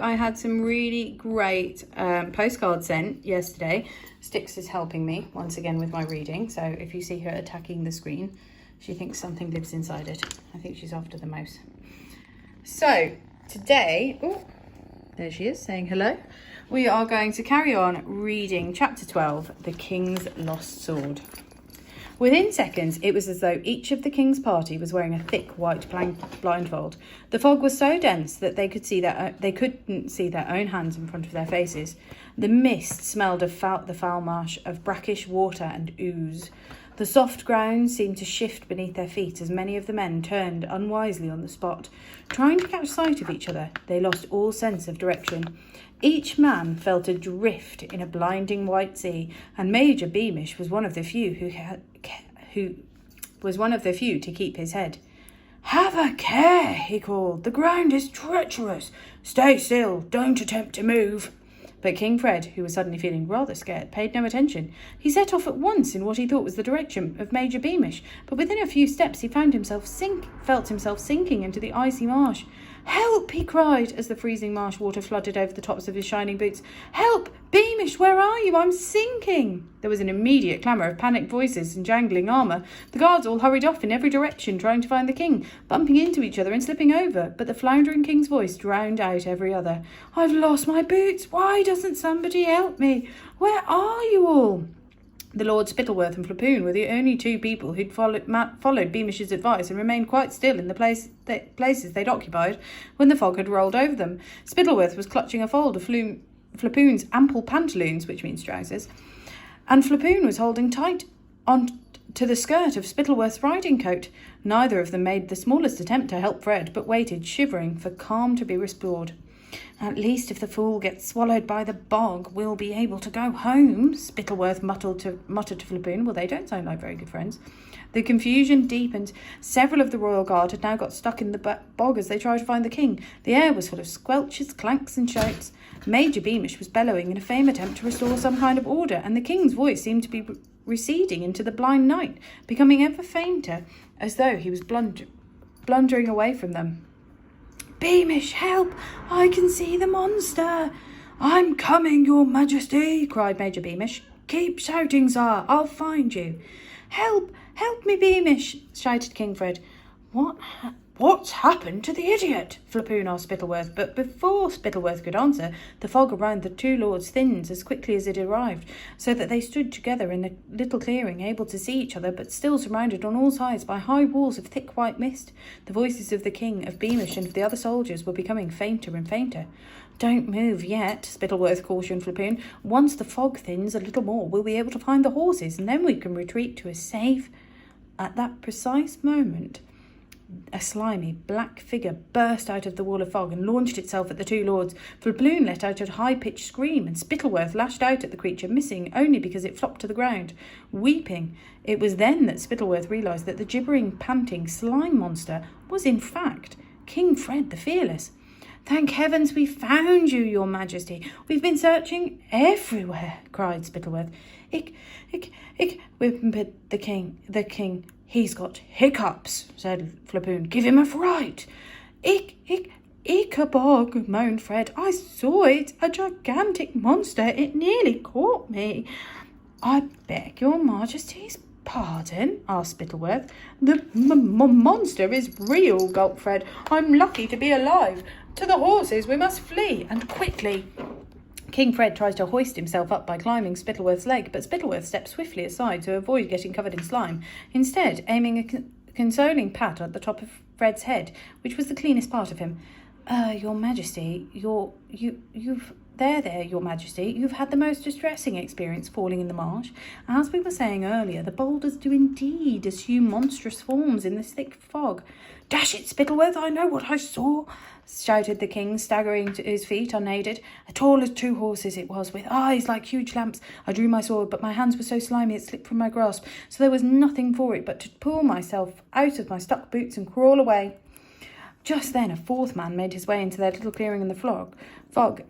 I had some really great postcards sent yesterday. Stix is helping me once again with my reading. So if you see her attacking the screen, she thinks something lives inside it. I think she's after the mouse. So today, there she is saying hello. We are going to carry on reading chapter 12, The King's Lost Sword. Within seconds, it was as though each of the king's party was wearing a thick white blindfold. The fog was so dense that they couldn't see their own hands in front of their faces. The mist smelled of the foul marsh, of brackish water and ooze. The soft ground seemed to shift beneath their feet as many of the men turned unwisely on the spot. Trying to catch sight of each other, they lost all sense of direction. Each man felt adrift in a blinding white sea, and Major Beamish was one of the few to keep his head. "Have a care," he called. "The ground is treacherous. Stay still. Don't attempt to move." But King Fred, who was suddenly feeling rather scared, paid no attention. He set off at once in what he thought was the direction of Major Beamish, but within a few steps he felt himself sinking into the icy marsh. "Help!" he cried, as the freezing marsh water flooded over the tops of his shining boots. "Help! Beamish, where are you? I'm sinking!" There was an immediate clamour of panicked voices and jangling armour. The guards all hurried off in every direction, trying to find the king, bumping into each other and slipping over, but the floundering king's voice drowned out every other. "I've lost my boots! Why doesn't somebody help me? Where are you all?" The Lord Spittleworth and Flapoon were the only two people who'd followed Beamish's advice and remained quite still in the places they'd occupied when the fog had rolled over them. Spittleworth was clutching a fold of Flapoon's ample pantaloons, which means trousers, and Flapoon was holding tight on to the skirt of Spittleworth's riding coat. Neither of them made the smallest attempt to help Fred, but waited, shivering, for calm to be restored. "At least if the fool gets swallowed by the bog, we'll be able to go home," Spittleworth muttered to Flapoon. Well, they don't sound like very good friends. The confusion deepened. Several of the royal guard had now got stuck in the bog as they tried to find the king. The air was full of squelches, clanks and shouts. Major Beamish was bellowing in a vain attempt to restore some kind of order, and the king's voice seemed to be receding into the blind night, becoming ever fainter, as though he was blundering away from them. "Beamish, help! I can see the monster!" "I'm coming, your majesty!" cried Major Beamish. "Keep shouting, sir! I'll find you!" "Help! Help me, Beamish!" shouted King Fred. What's happened to the idiot?" Flapoon asked Spittleworth, but before Spittleworth could answer, the fog around the two lords thinned as quickly as it arrived, so that they stood together in the little clearing, able to see each other, but still surrounded on all sides by high walls of thick white mist. The voices of the king, of Beamish, and of the other soldiers were becoming fainter and fainter. "Don't move yet," Spittleworth cautioned Flapoon. "Once the fog thins a little more, we'll be able to find the horses, and then we can retreat to a safe—" At that precise moment, a slimy black figure burst out of the wall of fog and launched itself at the two lords. Flapoon let out a high-pitched scream, and Spittleworth lashed out at the creature, missing only because it flopped to the ground, weeping. It was then that Spittleworth realised that the gibbering, panting slime monster was, in fact, King Fred the Fearless. "Thank heavens we found you, your majesty. We've been searching everywhere," cried Spittleworth. Ich, whimpered the king. "He's got hiccups," said Flapoon. "Give him a fright." Ichabog," moaned Fred. "I saw it, a gigantic monster. It nearly caught me." "I beg your majesty's pardon?" asked Spittleworth. "The monster is real," gulped Fred. "I'm lucky to be alive. To the horses, we must flee, and quickly." King Fred tried to hoist himself up by climbing Spittleworth's leg, but Spittleworth stepped swiftly aside to avoid getting covered in slime, instead aiming a consoling pat at the top of Fred's head, which was the cleanest part of him. Your majesty, your majesty, you've had the most distressing experience falling in the marsh. As we were saying earlier, the boulders do indeed assume monstrous forms in this thick fog." "Dash it, Spittleworth, I know what I saw," shouted the king, staggering to his feet unaided. "As tall as two horses it was, with eyes like huge lamps. I drew my sword, but my hands were so slimy it slipped from my grasp, so there was nothing for it but to pull myself out of my stuck boots and crawl away." Just then a fourth man made his way into their little clearing in the fog.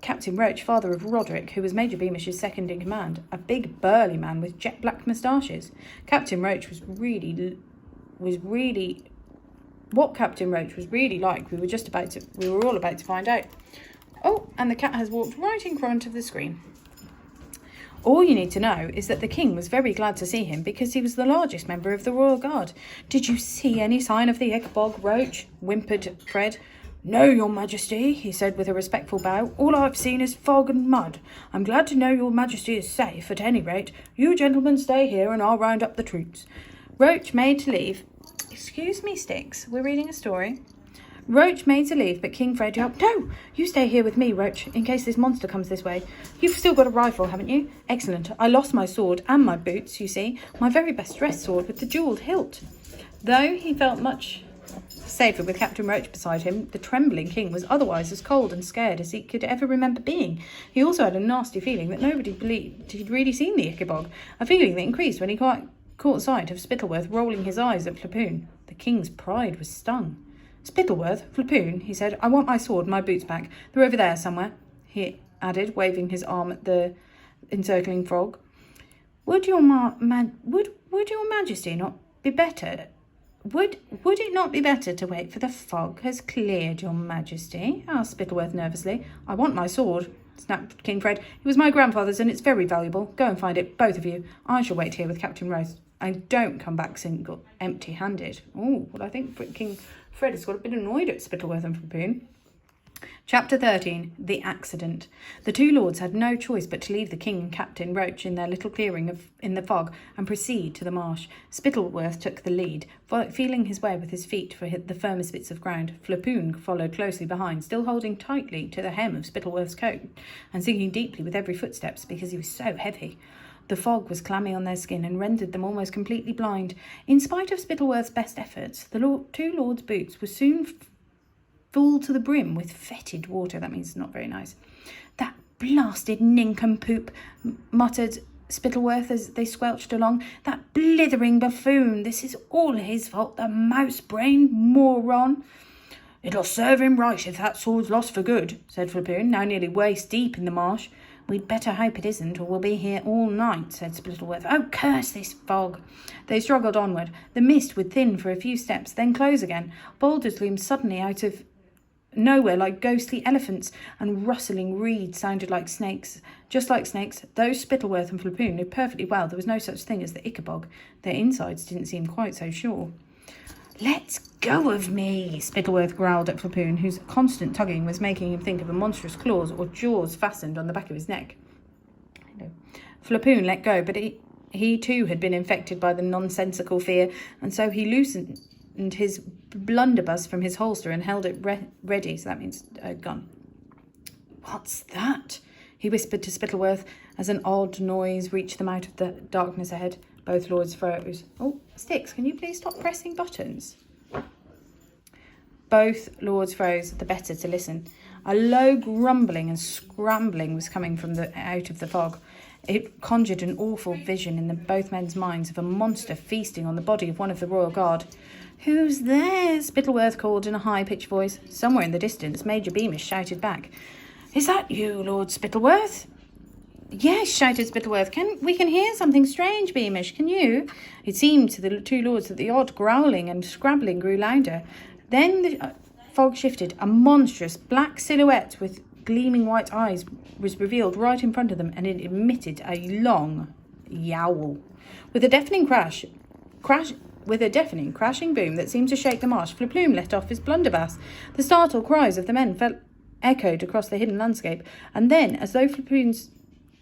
Captain Roach, father of Roderick, who was Major Beamish's second in command, a big burly man with jet black moustaches. Captain Roach was really what Captain Roach was really like, we were all about to find out. Oh, and the cat has walked right in front of the screen. All you need to know is that the king was very glad to see him because he was the largest member of the Royal Guard. "Did you see any sign of the Ichabod, Roach?" whimpered Fred. "No, your majesty," he said with a respectful bow. "All I've seen is fog and mud. I'm glad to know your majesty is safe, at any rate. You gentlemen stay here and I'll round up the troops." Roach made to leave. Excuse me, Sticks, we're reading a story. Roach made to leave, but King Fred yelled, "No, you stay here with me, Roach, in case this monster comes this way. You've still got a rifle, haven't you? Excellent. I lost my sword and my boots, you see. My very best dress sword with the jewelled hilt." Though he felt much safer with Captain Roach beside him, the trembling king was otherwise as cold and scared as he could ever remember being. He also had a nasty feeling that nobody believed he'd really seen the Ichabod, a feeling that increased when he caught sight of Spittleworth rolling his eyes at Flapoon. The king's pride was stung. "Spittleworth, Flapoon," he said, "I want my sword and my boots back. They're over there somewhere," he added, waving his arm at the encircling fog. Would your majesty not be better? Would it not be better to wait for the fog has cleared, your majesty?" asked Spittleworth nervously. "I want my sword," snapped King Fred. "It was my grandfather's and it's very valuable. Go and find it, both of you. I shall wait here with Captain Roach. And don't come back empty-handed." Oh, well, I think King Fred has got a bit annoyed at Spittleworth and Flapoon. Chapter 13. The Accident. The two lords had no choice but to leave the king and Captain Roach in their little clearing in the fog and proceed to the marsh. Spittleworth took the lead, feeling his way with his feet for the firmest bits of ground. Flapoon followed closely behind, still holding tightly to the hem of Spittleworth's coat and sinking deeply with every footstep because he was so heavy. The fog was clammy on their skin and rendered them almost completely blind. In spite of Spittleworth's best efforts, the two lords' boots were soon full to the brim with fetid water. That means not very nice. "That blasted nincompoop," muttered Spittleworth as they squelched along. "That blithering buffoon. This is all his fault, the mouse-brained moron." "It'll serve him right if that sword's lost for good," said Flapoon, now nearly waist deep in the marsh. "We'd better hope it isn't, or we'll be here all night," said Spittleworth. "Oh, curse this fog!" They struggled onward. The mist would thin for a few steps, then close again. Boulders loomed suddenly out of nowhere like ghostly elephants, and rustling reeds sounded like snakes. Just like snakes, though Spittleworth and Flapoon knew perfectly well there was no such thing as the Ichabod, their insides didn't seem quite so sure. "Let go of me," Spittleworth growled at Flapoon, whose constant tugging was making him think of a monstrous claws or jaws fastened on the back of his neck. Flapoon let go, but he too had been infected by the nonsensical fear, and so he loosened his blunderbuss from his holster and held it ready, so that means a gun. "What's that?" he whispered to Spittleworth as an odd noise reached them out of the darkness ahead. Both lords froze. "Oh, Sticks, can you please stop pressing buttons?" Both lords froze, the better to listen. A low grumbling and scrambling was coming from out of the fog. It conjured an awful vision in both men's minds of a monster feasting on the body of one of the royal guard. "Who's there?" Spittleworth called in a high-pitched voice. Somewhere in the distance, Major Beamish shouted back, "Is that you, Lord Spittleworth?" "Yes," shouted Spittleworth. We can hear something strange, Beamish. Can you?" It seemed to the two lords that the odd growling and scrabbling grew louder. Then the fog shifted. A monstrous black silhouette with gleaming white eyes was revealed right in front of them, and it emitted a long yowl. With a deafening crashing boom that seemed to shake the marsh, Flapoon let off his blunderbuss. The startled cries of the men echoed across the hidden landscape, and then, as though Flapoon's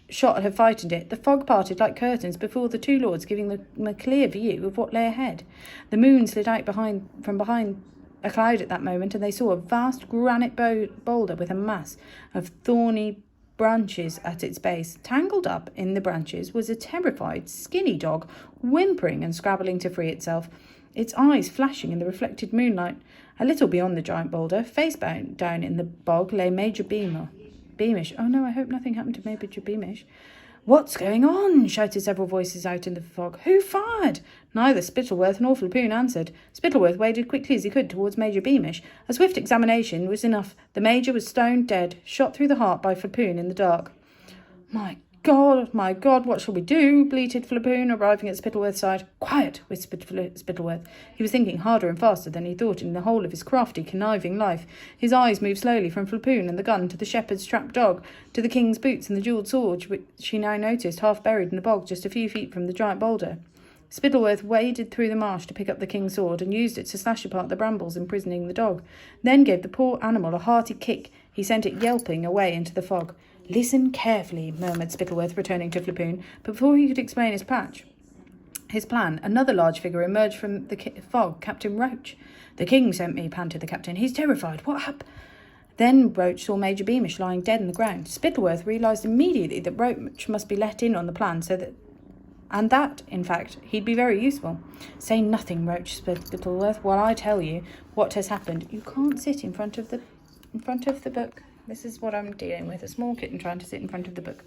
shot had frightened it, the fog parted like curtains before the two lords, giving them a clear view of what lay ahead. The moon slid out from behind a cloud at that moment, and they saw a vast granite boulder with a mass of thorny branches at its base. Tangled up in the branches was a terrified, skinny dog, whimpering and scrabbling to free itself, its eyes flashing in the reflected moonlight. A little beyond the giant boulder, face down in the bog, lay Major Beamish. "Oh no, I hope nothing happened to Major Beamish." "What's going on?" shouted several voices out in the fog. "Who fired?" Neither Spittleworth nor Flapoon answered. Spittleworth waded quickly as he could towards Major Beamish. A swift examination was enough. The Major was stone dead, shot through the heart by Flapoon in the dark. "My my God, what shall we do?" bleated Flapoon, arriving at Spittleworth's side. "Quiet," whispered Spittleworth. He was thinking harder and faster than he thought in the whole of his crafty, conniving life. His eyes moved slowly from Flapoon and the gun to the shepherd's trapped dog, to the king's boots and the jewelled sword, which he now noticed half buried in the bog just a few feet from the giant boulder. Spittleworth waded through the marsh to pick up the king's sword and used it to slash apart the brambles imprisoning the dog, then gave the poor animal a hearty kick. He sent it yelping away into the fog. "Listen carefully," murmured Spittleworth, returning to Flapoon. But before he could explain his plan, another large figure emerged from the fog. "Captain Roach." "The king sent me," panted the captain. "He's terrified. What happened?" Then Roach saw Major Beamish lying dead on the ground. Spittleworth realised immediately that Roach must be let in on the plan, in fact, he'd be very useful. "Say nothing, Roach," said Spittleworth, "while I tell you what has happened." "You can't sit in front of the book. This is what I'm dealing with, a small kitten trying to sit in front of the book.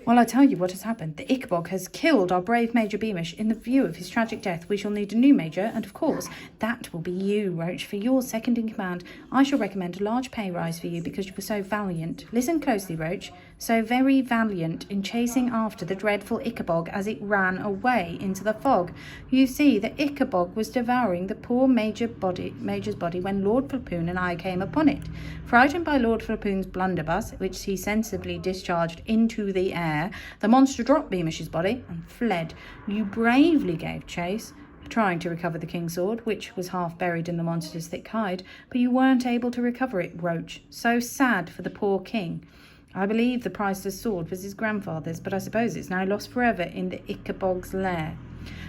"Well, I tell you what has happened. The Ichabod has killed our brave Major Beamish. In the view of his tragic death, we shall need a new major, and of course, that will be you, Roach, for your second in command. I shall recommend a large pay rise for you because you were so valiant. Listen closely, Roach. So very valiant in chasing after the dreadful Ichabod as it ran away into the fog. You see, the Ichabod was devouring the poor major's body when Lord Flapoon and I came upon it. Frightened by Lord Flapoon's blunderbuss, which he sensibly discharged into the air, the monster dropped Beamish's body and fled. You bravely gave chase, trying to recover the king's sword, which was half buried in the monster's thick hide, but you weren't able to recover it, Roach. So sad for the poor king. I believe the priceless sword was his grandfather's, but I suppose it's now lost forever in the Ichabod's lair."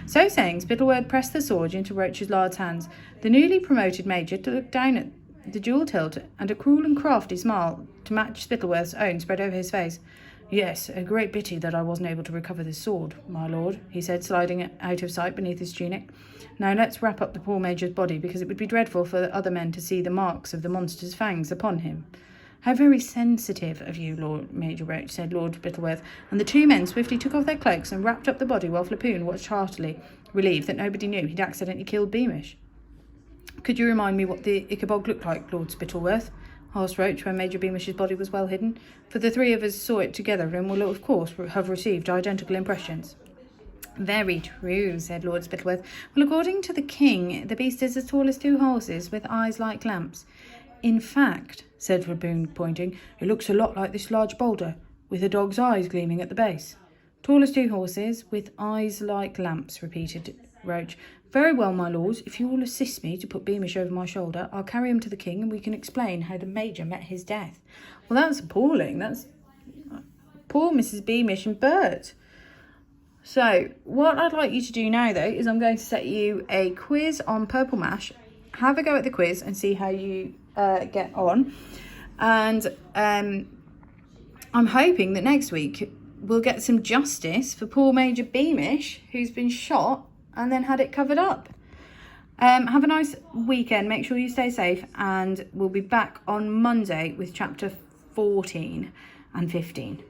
So saying, Spittleworth pressed the sword into Roach's large hands. The newly promoted major looked down at the jewelled hilt, and a cruel and crafty smile to match Spittleworth's own spread over his face. "Yes, a great pity that I wasn't able to recover this sword, my lord," he said, sliding it out of sight beneath his tunic. "Now let's wrap up the poor major's body, because it would be dreadful for the other men to see the marks of the monster's fangs upon him." "How very sensitive of you, Lord Major Roach," said Lord Spittleworth, and the two men swiftly took off their cloaks and wrapped up the body while Flapoon watched heartily, relieved that nobody knew he'd accidentally killed Beamish. "Could you remind me what the Ichabod looked like, Lord Spittleworth?" asked Roach when Major Beamish's body was well hidden. "For the three of us saw it together and will, of course, have received identical impressions." "Very true," said Lord Spittleworth. "Well, according to the king, the beast is as tall as 2 horses with eyes like lamps. In fact," said Flapoon, pointing, "it looks a lot like this large boulder, with a dog's eyes gleaming at the base." "Tall as 2 horses, with eyes like lamps," repeated Roach. "Very well, my lords. If you will assist me to put Beamish over my shoulder, I'll carry him to the king and we can explain how the major met his death." "Well, that's appalling. That's poor Mrs. Beamish and Bert." So, what I'd like you to do now, though, is I'm going to set you a quiz on Purple Mash. Have a go at the quiz and see how you get on. And I'm hoping that next week we'll get some justice for poor Major Beamish, who's been shot and then had it covered up. Have a nice weekend. Make sure you stay safe, and we'll be back on Monday with chapter 14 and 15.